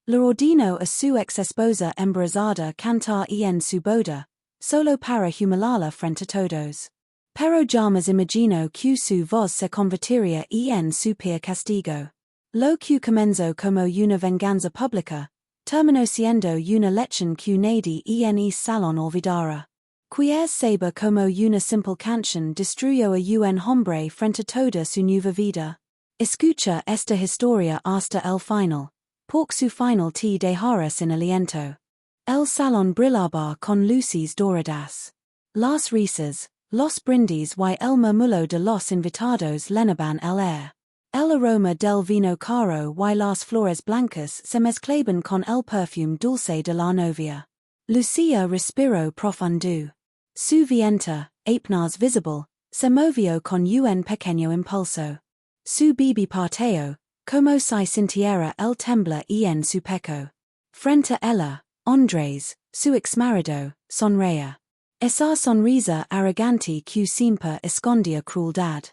Le ordino a su exesposa embarazada cantar en su boda, solo para humillarla frente todos. Pero llamas imagino que su voz se convertiría en su peor castigo. Lo que comenzó como una venganza pública, terminó siendo una lección que nadie en salón olvidará. Quien sabe como una simple canción destruyó a un hombre frente toda su nueva vida. Escucha esta historia hasta el final, porque su final te dejará sin aliento. El salón brillaba con luces doradas. Las risas, los brindis y el murmullo de los invitados llenaban el air. El aroma del vino caro y las flores blancas se mezclaban con el perfume dulce de la novia. Lucía respiró profundo. Su vientre, apenas visible, se movió con un pequeño impulso. Su bebé parteo, como si sintiera el temblor en su pecho. Frente a ella, Andrés, su exmarido, sonreía. Esa sonrisa arrogante que siempre escondía crueldad.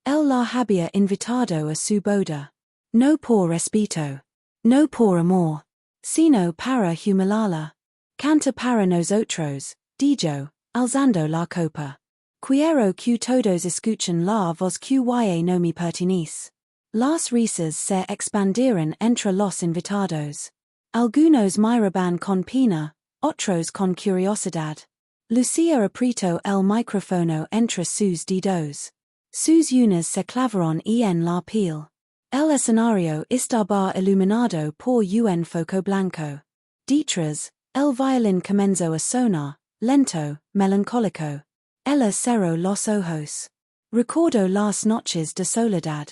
Él la había invitado a su boda. No por respeto. No por amor. Sino para humillarla. Canta para nosotros, dijo, alzando la copa. Quiero que todos escuchen la voz que no me pertenece. Las risas se expandieron entre los invitados. Algunos miraban con pena, otros con curiosidad. Lucía apretó el micrófono entre sus dedos. Sus uñas se clavaron en la piel. El escenario estaba iluminado por un foco blanco. Detrás, el violín comenzó a sonar, lento, melancólico. Ella cerró los ojos. Recordó las noches de soledad.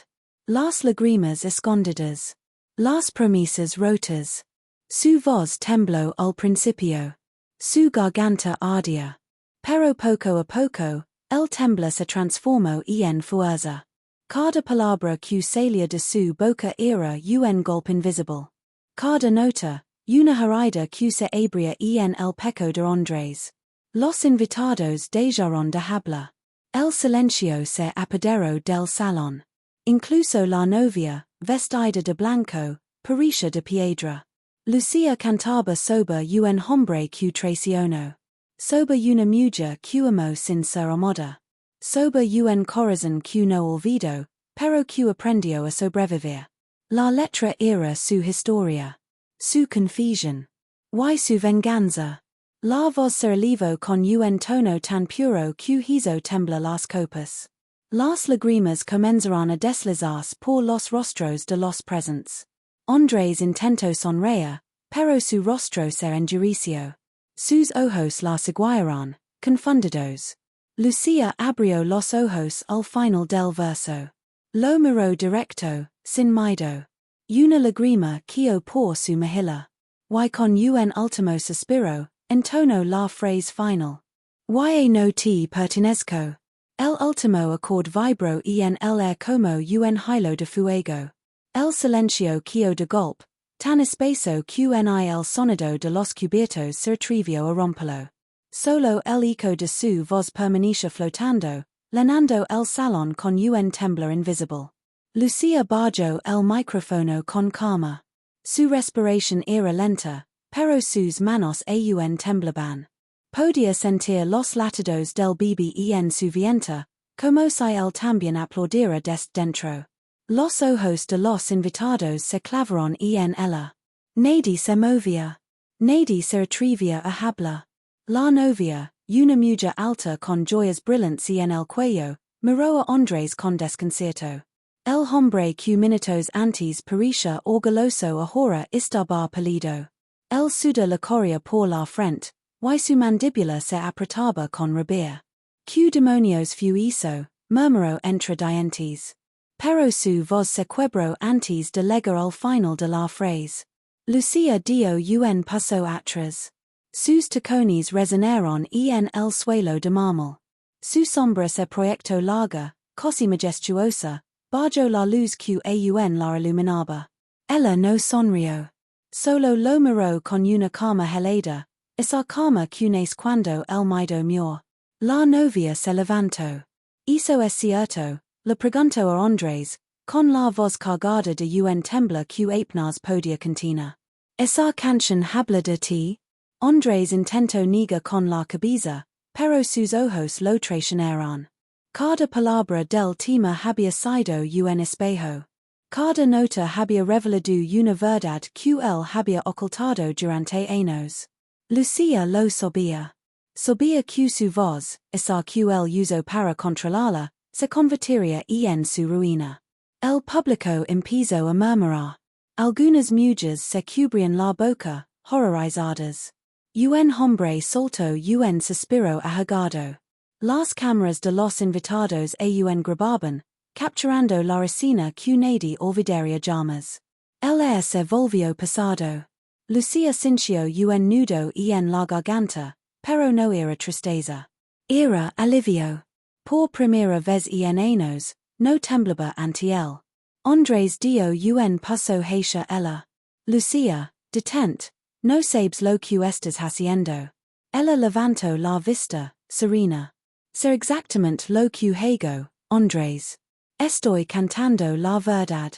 Las lágrimas escondidas. Las promesas rotas. Su voz tembló al principio. Su garganta ardía. Pero poco a poco, el temblor se transformó en fuerza. Cada palabra que salía de su boca era un golpe invisible. Cada nota, una herida que se abría en el pecho de Andrés. Los invitados dejaron de hablar. El silencio se apoderó del salón. Incluso la novia, vestida de blanco, parecía de piedra. Lucía cantaba sobre un hombre que traicionó. Sobre una mujer que amó sin ser amada. Sobre un corazón que no olvidó, pero que aprendió a sobrevivir. La letra era su historia. Su confusión. Y su venganza. La voz se elevó con un tono tan puro que hizo temblar las copas. Las lágrimas comenzaron a deslizarse por los rostros de los presentes. Andrés intentó sonreír, pero su rostro se endureció. Sus ojos la siguieron, confundidos. Lucía abrió los ojos al final del verso. Lo miró directo, sin miedo. Una lágrima quedó por su mejilla. Y con un último suspiro, entonó la frase final. Y no te pertenezco. El último acorde vibró en el air como un hilo de fuego. El silencio quedó de golpe, tan espeso que el sonido de los cubiertos se atrevió a romperlo. Solo el eco de su voz permanecía flotando, llenando el salón con un temblor invisible. Lucía bajó el micrófono con calma. Su respiración era lenta, pero sus manos aún temblaban. Podía sentir los latidos del bebé en su vientre, como si él también aplaudiera desde dentro. Los ojos de los invitados se clavaron en ella. Nadie se movía. Nadie se atrevía a hablar. La novia, una mujer alta con joyas brillantes en el cuello, miró a Andrés con desconcierto. El hombre que minutos antes parecía orgulloso ahora estaba pálido. Él sudó la corría por la frente, y su mandíbula se apretaba con rabia. ¿Qué demonios fue eso?, murmuró entre dientes. Pero su voz se quebró antes de llegar al final de la frase. Lucía dio un paso atrás. Sus tacones resonaron en el suelo de mármol. Su sombra se proyectó larga, casi majestuosa, bajo la luz que aún la iluminaba. Ella no sonrió. Solo lo miró con una calma gelada, esa calma que nace cuando el miedo muere. La novia se levantó. Eso es cierto, le preguntó a Andrés, con la voz cargada de un temblor que apenas podía contener. Esa canción habla de ti. Andrés intento niga con la cabeza, pero sus ojos lo traicionaron. Cada palabra del tema había sido un espejo. Cada nota había revelado una verdad que él había ocultado durante años. Lucía lo sabía. Sabía que su voz, esa que él usó para controlarla, se convertiría en su ruina. El público empezó a murmurar. Algunas mujeres se cubrían la boca, horrorizadas. Un hombre soltó un suspiro ahogado. Las cámaras de los invitados aún grababan, capturando la escena que nadie olvidaría jamás. El aire se volvió pesado. Lucía sintió un nudo en la garganta, pero no era tristeza. Era alivio. Por primera vez en años, no temblaba ante él. Andrés dio un paso hacia ella. Lucía, detente, no sabes lo que estás haciendo. Ella levantó la vista, serena. Ser exactamente lo que hago, Andrés. Estoy cantando la verdad.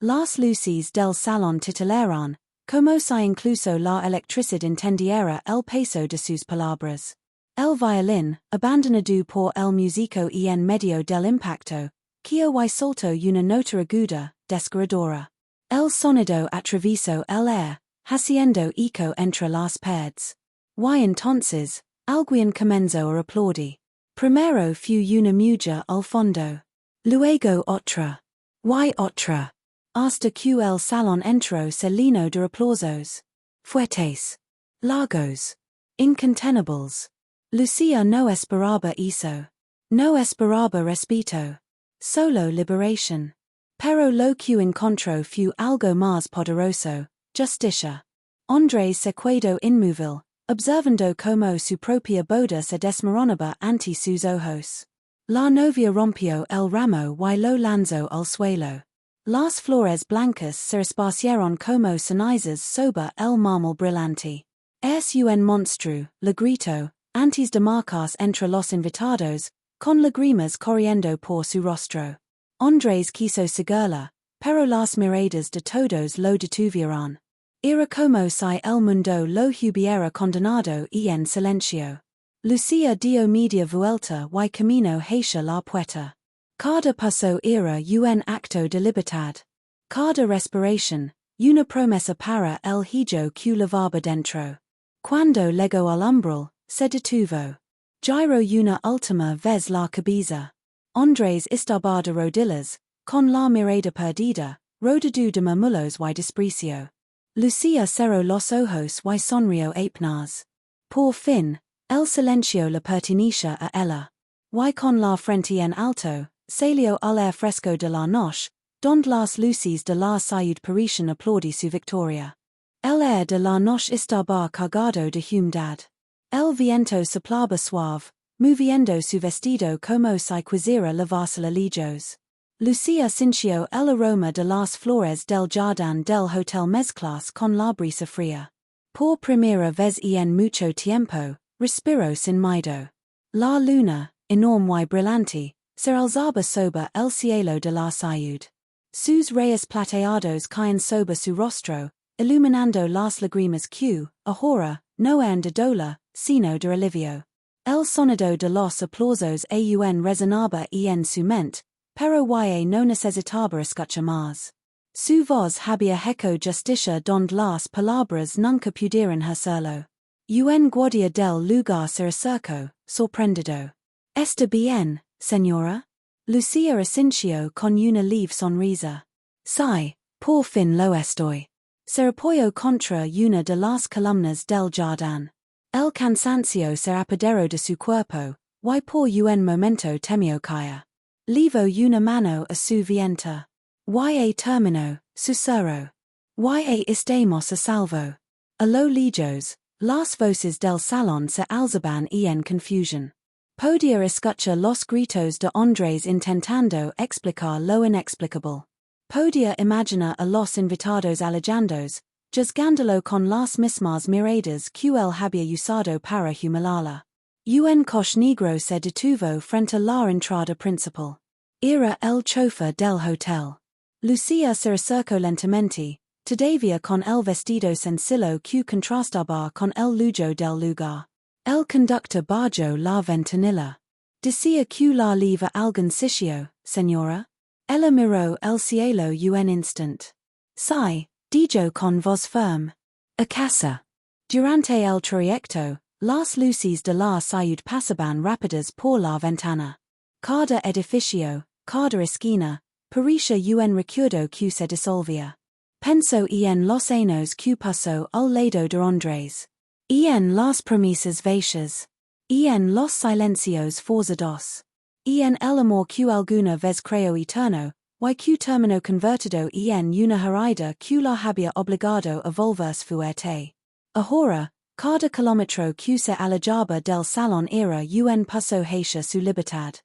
Las luces del salón titilaron, como si incluso la electricidad entendiera el peso de sus palabras. El violín, abandonado por el músico en medio del impacto, que hoy soltó una nota aguda, desgarradora. El sonido atravesó el aire, haciendo eco entre las paredes. Y entonces, alguien comenzó a aplaudir. Primero fue una mujer al fondo. Luego otra. Y otra. Hasta que el salón entró se llenó de aplausos. Fuertes. Largos. Incontenibles. Lucía no esperaba eso. No esperaba respeto. Solo liberación. Pero lo que encontró fue algo más poderoso, justicia. Andrés se quedó inmóvil, observando como su propia boda se desmoronaba ante sus ojos. La novia rompió el ramo y lo lanzó al suelo. Las flores blancas se esparcieron como cenizas sobre el mármol brillante. Es un monstruo, le gritó, antes de marcarse entre los invitados, con lágrimas corriendo por su rostro. Andrés quiso seguirla, pero las miradas de todos lo detuvieron. Era como si el mundo lo hubiera condenado en silencio. Lucía dio media vuelta y caminó hacia la puerta. Cada paso era un acto de libertad. Cada respiración, una promesa para el hijo que llevaba dentro. Cuando llegó al umbral, se detuvo. Giró una última vez la cabeza. Andrés estaba de rodillas, con la mirada perdida, rodeado de murmullos y desprecio. Lucía cerró los ojos y sonrió apenas. Por fin, el silencio le pertenecía a ella. Y con la frente en alto, salió al aire fresco de la noche, donde las luces de la ciudad parecían aplaudir su victoria. El aire de la noche estaba cargado de humedad. El viento soplaba suave, moviendo su vestido como si quisiera lavarse lejos. Lucía sintió el aroma de las flores del jardín del hotel mezclarse con la brisa fría. Por primera vez en mucho tiempo, respiró sin miedo. La luna, enorme y brillante, se alzaba sobre el cielo de la ciudad. Sus rayos plateados caían sobre su rostro, iluminando las lágrimas que, ahora, no eran de dolor, sino de alivio. El sonido de los aplausos aún resonaba en su mente, pero ya no necesitaba escuchar más. Su voz había eco justicia donde las palabras nunca pudieron hacerlo. Un guardia del lugar se acercó, sorprendido. ¿Está bien, señora? Lucía asintió con una leve sonrisa. Sí, por fin lo estoy. Se apoyó contra una de las columnas del jardín. El cansancio se apoderó de su cuerpo, y por un momento temió caer. Levó una mano a su vientre. Ya terminó, susurró. Ya estamos a salvo. A lo lejos, las voces del salón se alzaban en confusión. Podía escuchar los gritos de Andrés intentando explicar lo inexplicable. Podía imaginar a los invitados alejándose, juzgándolo con las mismas miradas que él había usado para humillarla. Un coche negro se detuvo frente a la entrada principal. Era el chofer del hotel. Lucía se acercó lentamente, Todavía con el vestido sencillo que contrastaba con el lujo del lugar. El conductor bajó la ventanilla. Decía que la lleva algún sitio, señora. Ella miró el cielo un instant. Sí, dijo con voz firme. A casa. Durante el trayecto, las luces de la ciudad pasaban rápidas por la ventana. Cada edificio, cada esquina, parecía un recuerdo que se disolvía. Pensó en los años que pasó al lado de Andrés. En las promesas vacías. En los silencios forzados. En el amor que alguna vez creyó eterno, y que terminó convertido en una herida que la había obligado a volverse fuerte. Ahora, cada kilómetro que se alejaba del salón era un paso hacia su libertad.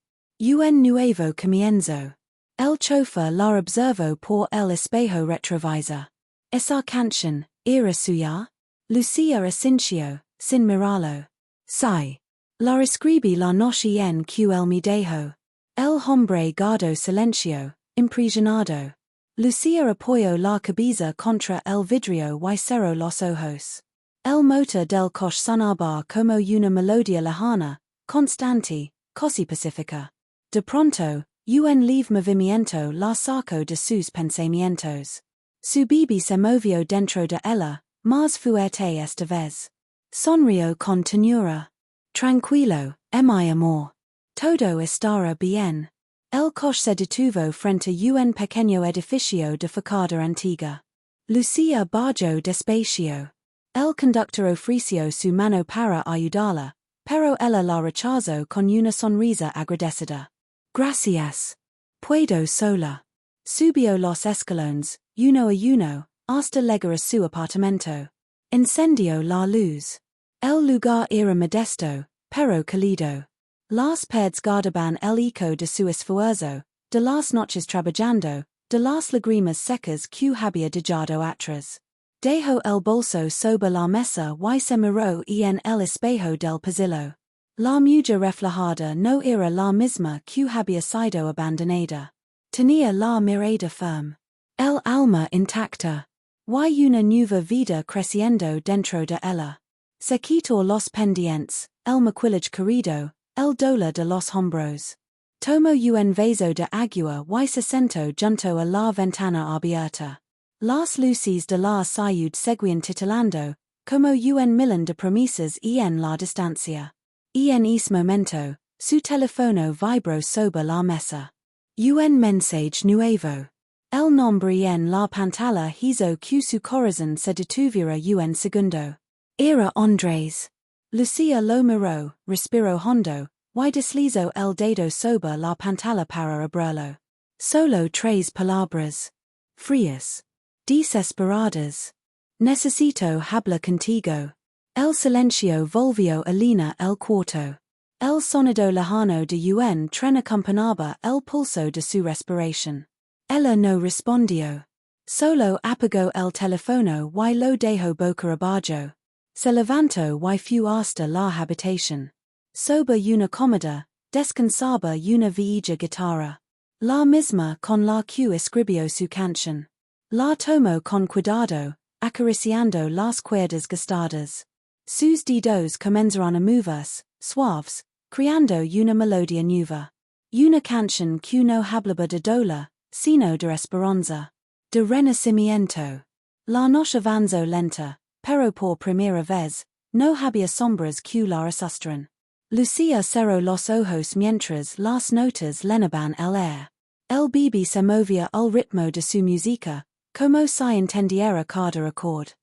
Un nuevo comienzo. El chofer la observó por el espejo retrovisor. Esa canción, era suya? Lucía asintió, sin mirarlo. Sí. La escribí la noche en que él me dejó. El hombre guardó silencio, impresionado. Lucía apoyó la cabeza contra el vidrio y cerró los ojos. El motor del coche sonaba como una melodía lejana, constante, casi pacífica. De pronto, un leve movimiento la sacó de sus pensamientos. Su bibi se movió dentro de ella, más fuerte esta vez. Sonrió con ternura. Tranquilo, mi amor. Todo estará bien. El coche se detuvo frente a un pequeño edificio de fachada antigua. Lucía bajó despacio. El conductor ofreció su mano para ayudarla, pero ella la rechazó con una sonrisa agradecida. Gracias. Puedo sola. Subió los escalones, uno a uno, hasta llegar a su apartamento. Encendió la luz. El lugar era modesto, pero cálido. Las paredes guardaban el eco de su esfuerzo, de las noches trabajando, de las lágrimas secas que había dejado atrás. Dejó el bolso sobre la mesa y se miró en el espejo del pasillo. La mujer reflejada no era la misma que había sido abandonada. Tenía la mirada firme. El alma intacta. Y una nueva vida creciendo dentro de ella. Se quitó los pendientes, el maquillaje querido, el dolor de los hombros. Tomó un vaso de agua y se sentó junto a la ventana abierta. Las luces de la ciudad seguían titilando, como un millón de promesas en la distancia. En ese momento, su teléfono vibró sobre la mesa. Un mensaje nuevo. El nombre en la pantalla hizo que su corazón se detuviera un segundo. Era Andrés. Lucía lo miró, respiró hondo, y deslizó el dedo sobre la pantalla para abrirlo. Solo tres palabras. Frías. Desesperadas. Necesito hablar contigo. El silencio volvió a llenar el cuarto. El sonido lejano de un tren acompañaba el pulso de su respiración. Ella no respondió. Solo apagó el teléfono y lo dejó boca abajo. Se levantó y fue hasta la habitación. Sobre una cómoda, descansaba una vieja guitarra. La misma con la que escribió su canción. La tomó con cuidado, acariciando las cuerdas gastadas. Sus dedos comenzaron a moverse, suaves, creando una melodía nueva. Una canción que no hablaba de dolor, sino de esperanza. De renacimiento. La noche avanzó lenta, pero por primera vez, no había sombras que la asustaran. Lucía cerró los ojos mientras las notas llenaban el aire. El bebé se movía al ritmo de su música, como si entendiera cada acorde.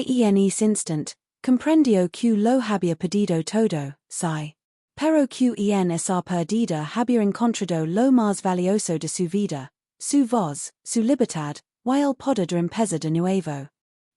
Y en ese instant, comprendió que lo había perdido todo, sí. Pero que en esa perdida había encontrado lo más valioso de su vida, su voz, su libertad, y el poder de empezar de nuevo.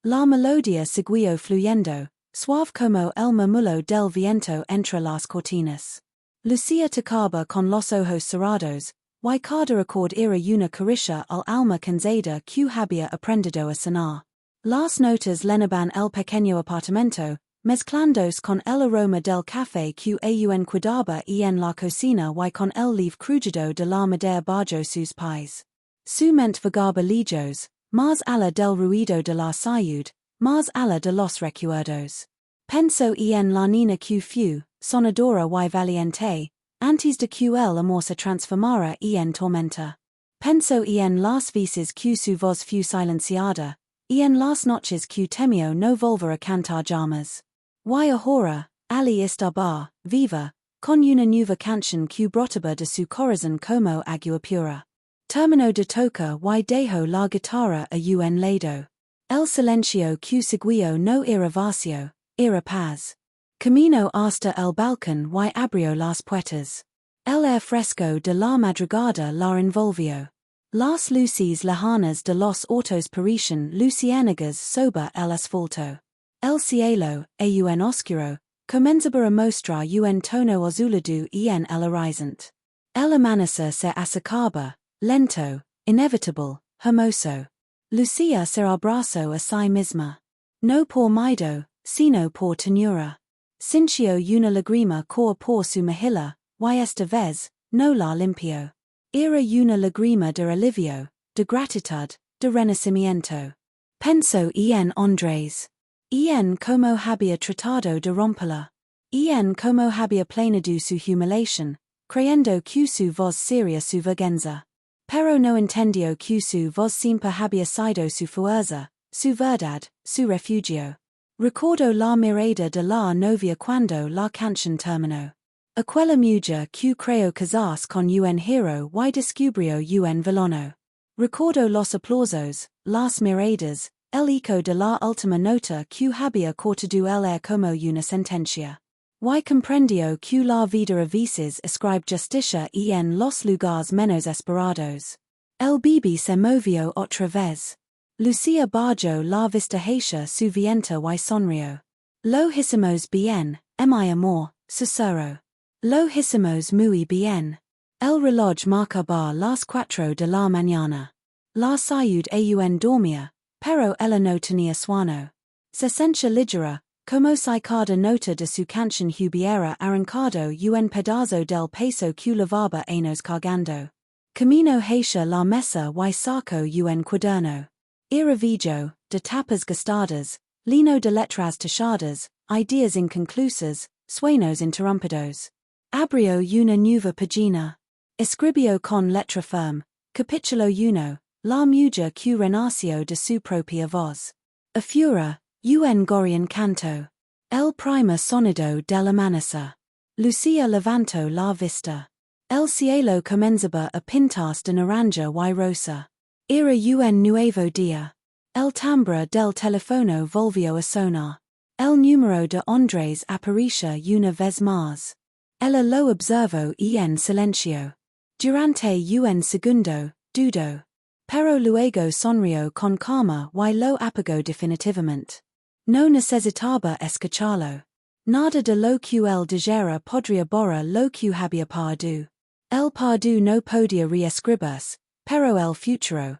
La melodía siguió fluyendo, suave como el murmullo del viento entre las cortinas. Lucía tocaba con los ojos cerrados, y cada acorde era una caricia al alma cansada que había aprendido a sonar. Las notas llenaban el pequeño apartamento, mezclándose con el aroma del café que aún quedaba en la cocina y con el leve crujido de la madera bajo sus pies. Su mente vagaba lejos, más allá del ruido de la ciudad, más allá de los recuerdos. Penso en la niña que fue, sonadora y valiente, antes de que el amor se transformara en tormenta. Penso en las veces que su voz fue silenciada, en las noches que temió no volver a cantar jamás. Y ahora, allí estaba, viva, con una nueva canción que brotaba de su corazón como agua pura. Terminó de tocar y dejó la guitarra a un lado. El silencio que seguió no era vacío, era paz. Camino hasta el balcón y abrió las puertas. El aire fresco de la madrugada la envolvió. Las luces lejanas de los autos parecían luciérnagas sobre el asfalto. El cielo, un oscuro, comenzaba a mostrar un tono azulado en el horizonte. El amanecer se acercaba, lento, inevitable, hermoso. Lucía se abrazó a sí misma. No por miedo, sino por ternura. Sintió una lágrima correr por su mejilla, y esta vez, no la limpió. Era una lágrima de alivio, de gratitud, de renacimiento. Pensó en Andrés. En como había tratado de romperla. En como había planeado su humiliación, creyendo que su voz sería su venganza. Pero no entendió que su voz siempre había sido su fuerza, su verdad, su refugio. Recordó la mirada de la novia cuando la canción terminó. Aquella mujer que creyó casarse con un hero y descubrió un villano. Recordó los aplausos, las miradas, el eco de la última nota que había cortado el aire como una sentencia. Y comprendió que la vida a veces escribe justicia en los lugares menos esperados. El bebé se movió otra vez. Lucía bajó la vista hacia su vientre y sonrió. Lo hicimos bien, mi amor, susurró. Lo hicimos muy bien. El reloj marcaba las 4 de la mañana. La ciudad aún dormía, pero ella no tenía sueño. Se sentía ligera, como si cada nota de su canción hubiera arrancado un pedazo del peso que llevaba años cargando. Camino hacia la mesa y sacó un cuaderno. Era viejo, de tapas gastadas, lleno de letras tachadas, ideas inconclusas, sueños interrumpidos. Abrió una nueva página. Escribió con letra firme, capítulo 1, la mujer que renació de su propia voz. Afuera, un gorrión canto. El primer sonido del amanecer. Lucía levantó la vista. El cielo comenzaba a pintarse de naranja y rosa. Era un nuevo día. El timbre del teléfono volvió a sonar. El número de Andrés aparecía una vez más. Ella lo observó en silencio. Durante un segundo, dudó. Pero luego sonrió con calma y lo apagó definitivamente. No necesitaba escucharlo. Nada de lo que él dijera podría borrar lo que había perdido. El pasado no podía reescribirse, pero el futuro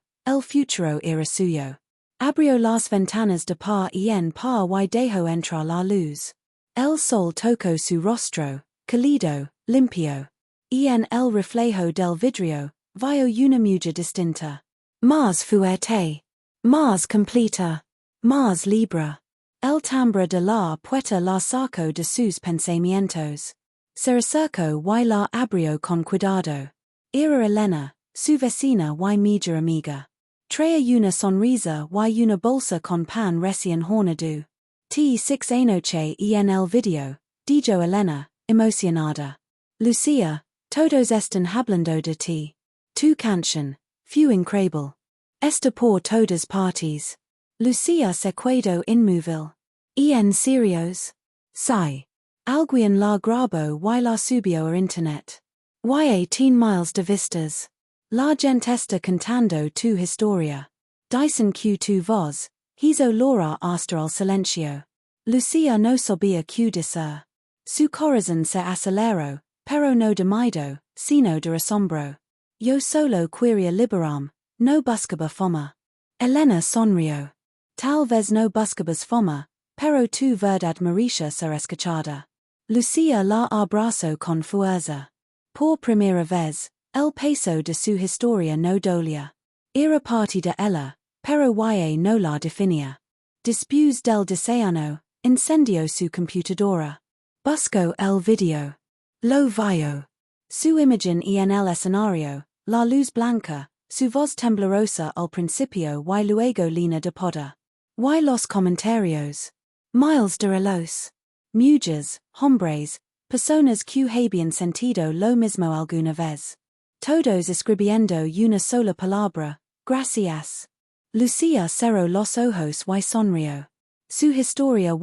era suyo. Abrió las ventanas de par en par y dejó entrar la luz. El sol tocó su rostro, cálido, limpio. En el reflejo del vidrio, vio una mujer distinta. Más fuerte. Más completa. Más libre. El timbre de la puerta la sacó de sus pensamientos. Se acercó y la abrió con cuidado. Era Elena, su vecina y mejor amiga. Traía una sonrisa y una bolsa con pan recién horneado. T6 anoche en el video, dijo Elena, emocionada. Lucía, todos están hablando de ti. Tu canción, fue increíble. Está por todas partes. Lucía se quedó inmóvil. ¿En serios? Sí. Alguien la grabó y la subió a internet. Y 18 miles de vistas. La gente está cantando tu historia. Dicen que tu voz hizo Laura hasta el silencio. Lucía no sabía qué decir. Su corazón se aceleró, pero no de miedo, sino de asombro. Yo solo quería liberarme, no buscaba fama. Elena sonrió. Tal vez no buscabas fama, pero tu verdad merecía ser escuchada. Lucía la abrazó con fuerza. Por primera vez, el peso de su historia no dolía. Era parte de ella, pero no la definia. Después del deseano, incendio su computadora. Busco el video. Lo vio. Su imagen en el escenario, la luz blanca, su voz temblorosa al principio y luego lina de poda. Y los comentarios. Miles de los. Mujeres, hombres, personas que habían sentido lo mismo alguna vez. Todos escribiendo una sola palabra, gracias. Lucía cerró los ojos y sonrió. Su historia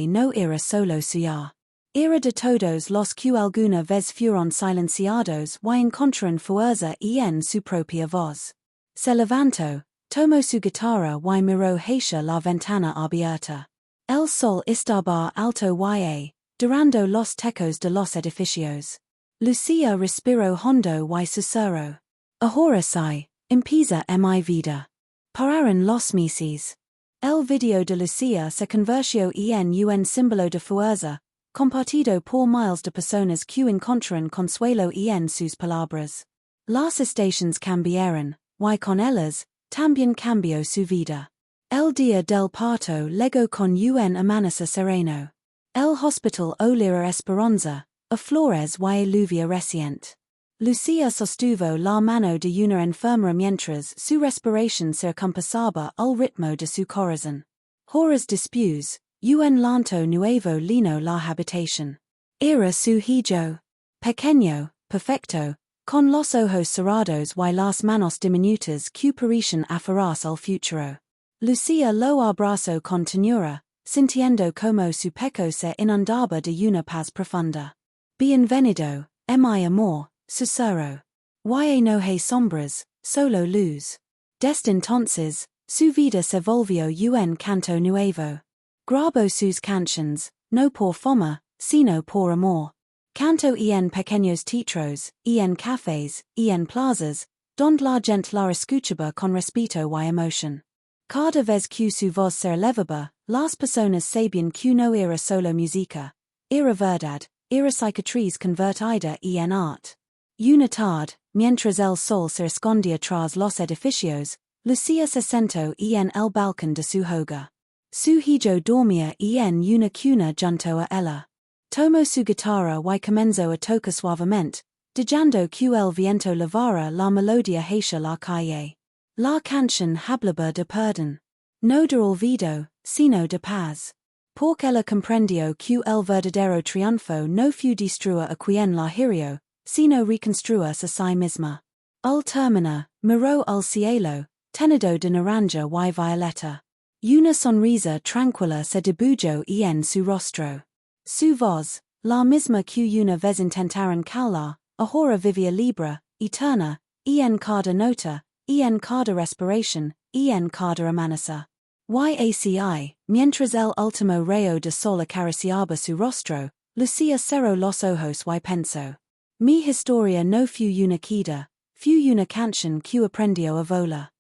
no era solo suya. Era de todos los que alguna vez fueron silenciados y encontraron fuerza en su propia voz. Se levantó, tomó su guitarra y miró hacia la ventana abierta. El sol estaba alto y durando los techos de los edificios. Lucía respiró hondo y susurró. Ahora sí, empieza mi vida. Pararon los meses. El video de Lucía se convirtió en un símbolo de fuerza, compartido por miles de personas que encontraron consuelo en sus palabras. Las estaciones cambiaron, y con ellas, también cambió su vida. El día del parto llegó con un amanecer sereno. El hospital olía esperanza, a flores y lluvia reciente. Lucía sostuvo la mano de una enfermera mientras su respiración se acompasaba al ritmo de su corazón. Horas después, un lanto nuevo llenó la habitación. Era su hijo. Pequeño, perfecto, con los ojos cerrados y las manos diminutas que parecían aferrarse al futuro. Lucía lo abrazó con ternura, sintiendo como su pecho se inundaba de una paz profunda. Bienvenido, mi amor, susurró. Y no hay sombras, solo luz. Desde entonces, su vida se volvió un canto nuevo. Grabó sus canciones, no por fama, sino por amor. Canto en pequeños teatros, en cafés, en plazas, donde la gente la escuchaba con respeto y emoción. Cada vez que su voz se elevaba, las personas sabían que no era solo música, era verdad, era cicatriz convertida en art. Una tarde, mientras el sol se escondía tras los edificios, Lucía se sentó en el balcón de su hogar. Su hijo dormía en una cuna junto a ella. Tomó su guitarra y comenzó a tocar suavemente, dejando que el viento lavara la melodía hacia la calle. La canción hablaba de perdón. No de olvido, sino de paz. Porque ella comprendió que el verdadero triunfo no fue destruir a quien la hirió, sino reconstruirse a sí misma. Al terminar, miró al cielo, tenido de naranja y violeta. Una sonrisa tranquila se dibujó en su rostro. Su voz, la misma que una vez intentaron callar, ahora vivía libre, eterna, en cada nota, en cada respiración, en cada amanecer. Mientras el último rayo de sol acariciaba su rostro, Lucía cerró los ojos y pensó. Mi historia no fue una queda, fue una canción que aprendió a volar.